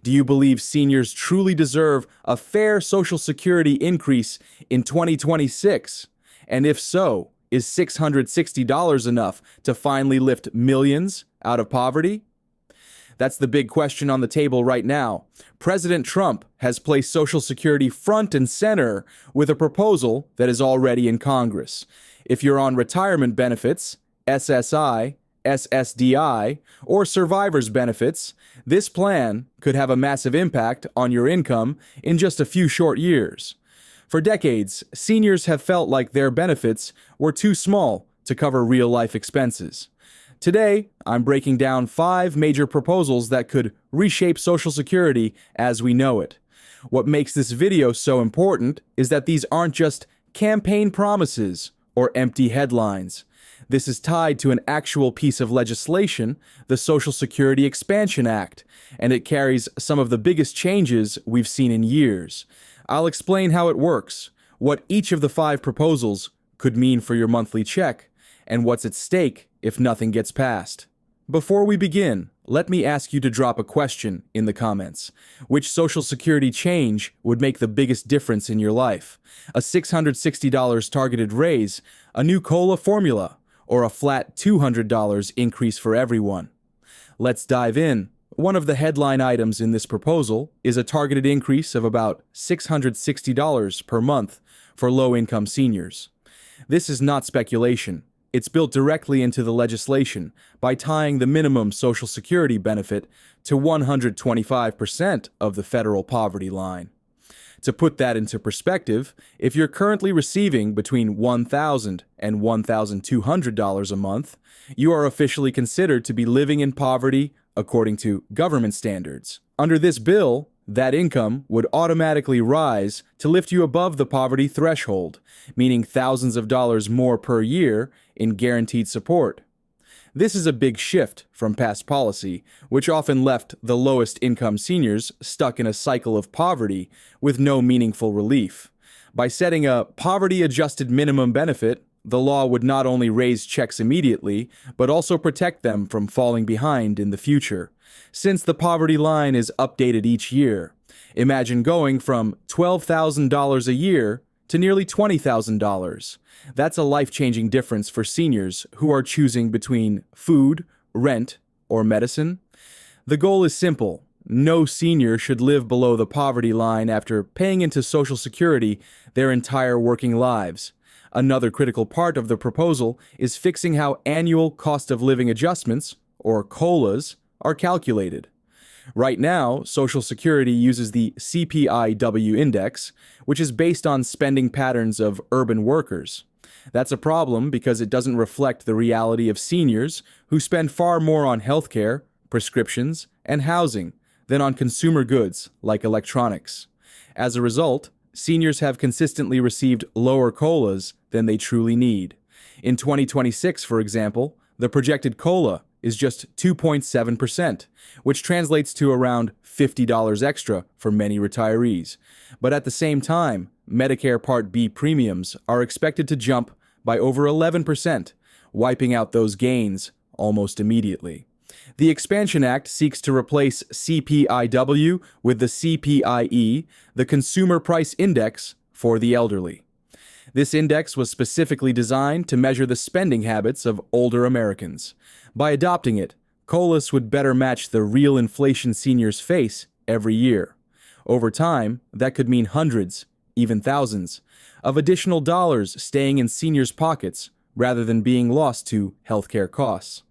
Do you believe seniors truly deserve a fair Social Security increase in 2026? And if so, is $660 enough to finally lift millions out of poverty? That's the big question on the table right now. President Trump has placed Social Security front and center with a proposal that is already in Congress. If you're on retirement benefits, SSI, SSDI, or survivor's benefits, this plan could have a massive impact on your income in just a few short years. For decades, seniors have felt like their benefits were too small to cover real-life expenses. Today, I'm breaking down 5 major proposals that could reshape Social Security as we know it. What makes this video so important is that these aren't just campaign promises or empty headlines. This is tied to an actual piece of legislation, the Social Security Expansion Act, and it carries some of the biggest changes we've seen in years. I'll explain how it works, what each of the 5 proposals could mean for your monthly check, and what's at stake if nothing gets passed. Before we begin, let me ask you to drop a question in the comments. Which Social Security change would make the biggest difference in your life? A $660 targeted raise, a new COLA formula, or a flat $200 increase for everyone? Let's dive in. One of the headline items in this proposal is a targeted increase of about $660 per month for low-income seniors. This is not speculation. It's built directly into the legislation by tying the minimum Social Security benefit to 125% of the federal poverty line. To put that into perspective, if you're currently receiving between $1,000 and $1,200 a month, you are officially considered to be living in poverty according to government standards. Under this bill, that income would automatically rise to lift you above the poverty threshold, meaning thousands of dollars more per year in guaranteed support. This is a big shift from past policy, which often left the lowest income seniors stuck in a cycle of poverty with no meaningful relief. By setting a poverty-adjusted minimum benefit, the law would not only raise checks immediately, but also protect them from falling behind in the future. Since the poverty line is updated each year, imagine going from $12,000 a year to nearly $20,000. That's a life-changing difference for seniors who are choosing between food, rent, or medicine. The goal is simple. No senior should live below the poverty line after paying into Social Security their entire working lives. Another critical part of the proposal is fixing how annual cost of living adjustments, or COLAs, are calculated. Right now, Social Security uses the CPI-E index, which is based on spending patterns of urban workers. That's a problem because it doesn't reflect the reality of seniors who spend far more on healthcare, prescriptions, and housing than on consumer goods like electronics. As a result, seniors have consistently received lower COLAs than they truly need. In 2026, for example, the projected COLA is just 2.7%, which translates to around $50 extra for many retirees. But at the same time, Medicare Part B premiums are expected to jump by over 11%, wiping out those gains almost immediately. The Expansion Act seeks to replace CPI-W with the CPI-E, the Consumer Price Index for the elderly. This index was specifically designed to measure the spending habits of older Americans. By adopting it, COLAs would better match the real inflation seniors face every year. Over time, that could mean hundreds, even thousands, of additional dollars staying in seniors' pockets rather than being lost to healthcare costs.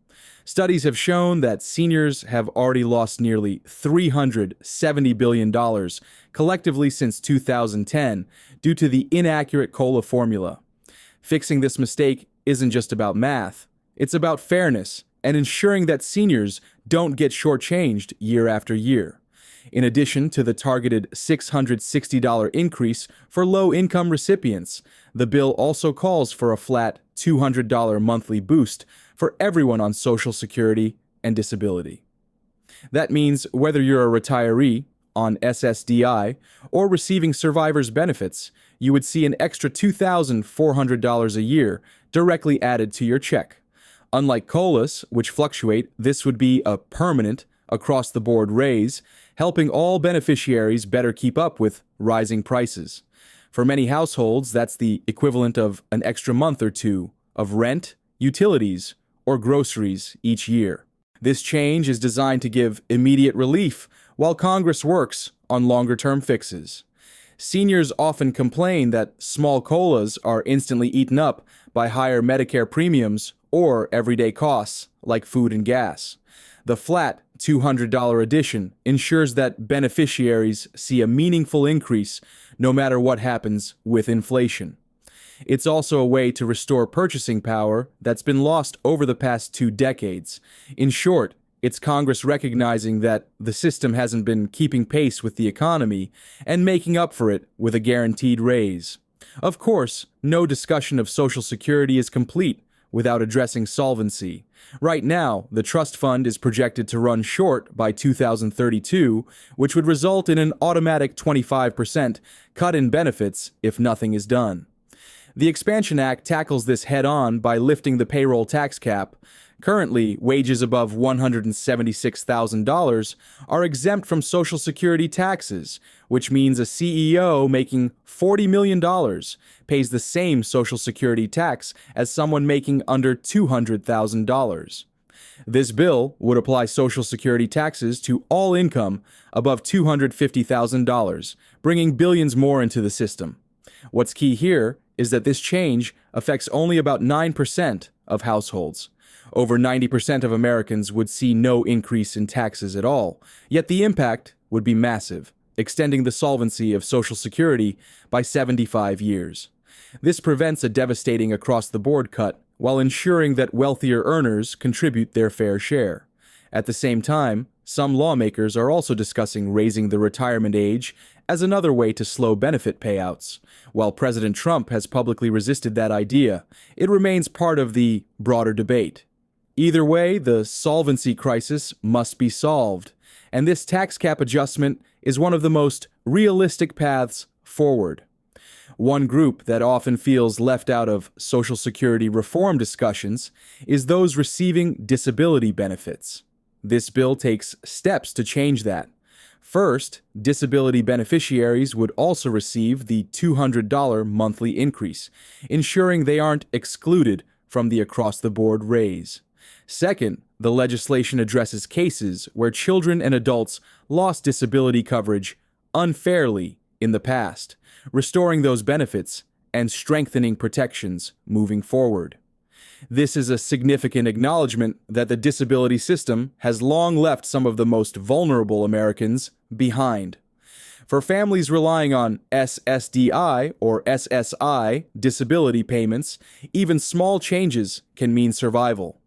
Studies have shown that seniors have already lost nearly $370 billion collectively since 2010 due to the inaccurate COLA formula. Fixing this mistake isn't just about math, it's about fairness and ensuring that seniors don't get shortchanged year after year. In addition to the targeted $660 increase for low-income recipients, the bill also calls for a flat $200 monthly boost for everyone on Social Security and disability. That means whether you're a retiree on SSDI or receiving survivor's benefits, you would see an extra $2,400 a year directly added to your check. Unlike COLAs, which fluctuate, this would be a permanent, across-the-board raise, helping all beneficiaries better keep up with rising prices. For many households, that's the equivalent of an extra month or two of rent, utilities, or groceries each year. This change is designed to give immediate relief while Congress works on longer-term fixes. Seniors often complain that small COLAs are instantly eaten up by higher Medicare premiums or everyday costs like food and gas. The flat $200 addition ensures that beneficiaries see a meaningful increase no matter what happens with inflation. It's also a way to restore purchasing power that's been lost over the past 2 decades. In short, it's Congress recognizing that the system hasn't been keeping pace with the economy and making up for it with a guaranteed raise. Of course, no discussion of Social Security is complete without addressing solvency. Right now, the trust fund is projected to run short by 2032, which would result in an automatic 25% cut in benefits if nothing is done. The Expansion Act tackles this head-on by lifting the payroll tax cap. Currently, wages above $176,000 are exempt from Social Security taxes, which means a CEO making $40 million pays the same Social Security tax as someone making under $200,000. This bill would apply Social Security taxes to all income above $250,000, bringing billions more into the system. What's key here is that this change affects only about 9% of households. Over 90% of Americans would see no increase in taxes at all, yet the impact would be massive, extending the solvency of Social Security by 75 years. This prevents a devastating across-the-board cut while ensuring that wealthier earners contribute their fair share. At the same time, some lawmakers are also discussing raising the retirement age as another way to slow benefit payouts. While President Trump has publicly resisted that idea, it remains part of the broader debate. Either way, the solvency crisis must be solved, and this tax cap adjustment is one of the most realistic paths forward. One group that often feels left out of Social Security reform discussions is those receiving disability benefits. This bill takes steps to change that. First, disability beneficiaries would also receive the $200 monthly increase, ensuring they aren't excluded from the across-the-board raise. Second, the legislation addresses cases where children and adults lost disability coverage unfairly in the past, restoring those benefits and strengthening protections moving forward. This is a significant acknowledgement that the disability system has long left some of the most vulnerable Americans behind. For families relying on SSDI or SSI disability payments, even small changes can mean survival.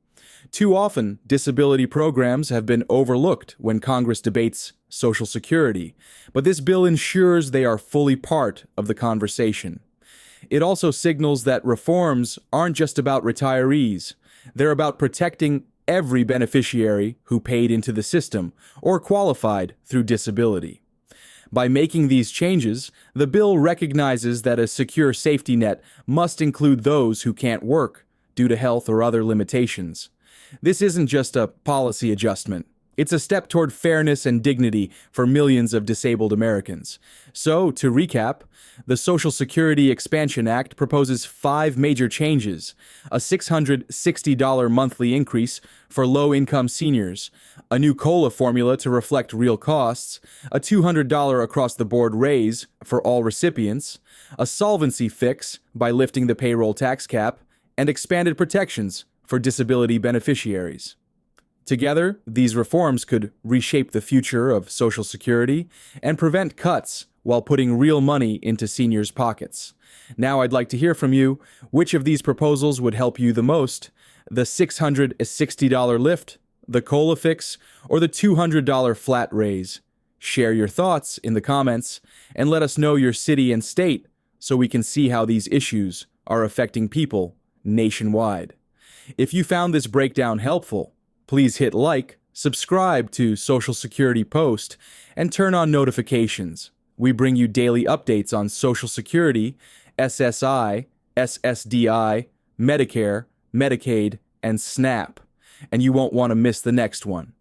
Too often, disability programs have been overlooked when Congress debates Social Security, but this bill ensures they are fully part of the conversation. It also signals that reforms aren't just about retirees. They're about protecting every beneficiary who paid into the system or qualified through disability. By making these changes, the bill recognizes that a secure safety net must include those who can't work due to health or other limitations. This isn't just a policy adjustment. It's a step toward fairness and dignity for millions of disabled Americans. So, to recap, the Social Security Expansion Act proposes 5 major changes: a $660 monthly increase for low-income seniors, a new COLA formula to reflect real costs, a $200 across-the-board raise for all recipients, a solvency fix by lifting the payroll tax cap, and expanded protections for disability beneficiaries. Together, these reforms could reshape the future of Social Security and prevent cuts while putting real money into seniors' pockets. Now I'd like to hear from you. Which of these proposals would help you the most? The $660 lift, the COLA fix, or the $200 flat raise? Share your thoughts in the comments and let us know your city and state so we can see how these issues are affecting people nationwide. If you found this breakdown helpful, please hit like, subscribe to Social Security Post, and turn on notifications. We bring you daily updates on Social Security, SSI, SSDI, Medicare, Medicaid, and SNAP, and you won't want to miss the next one.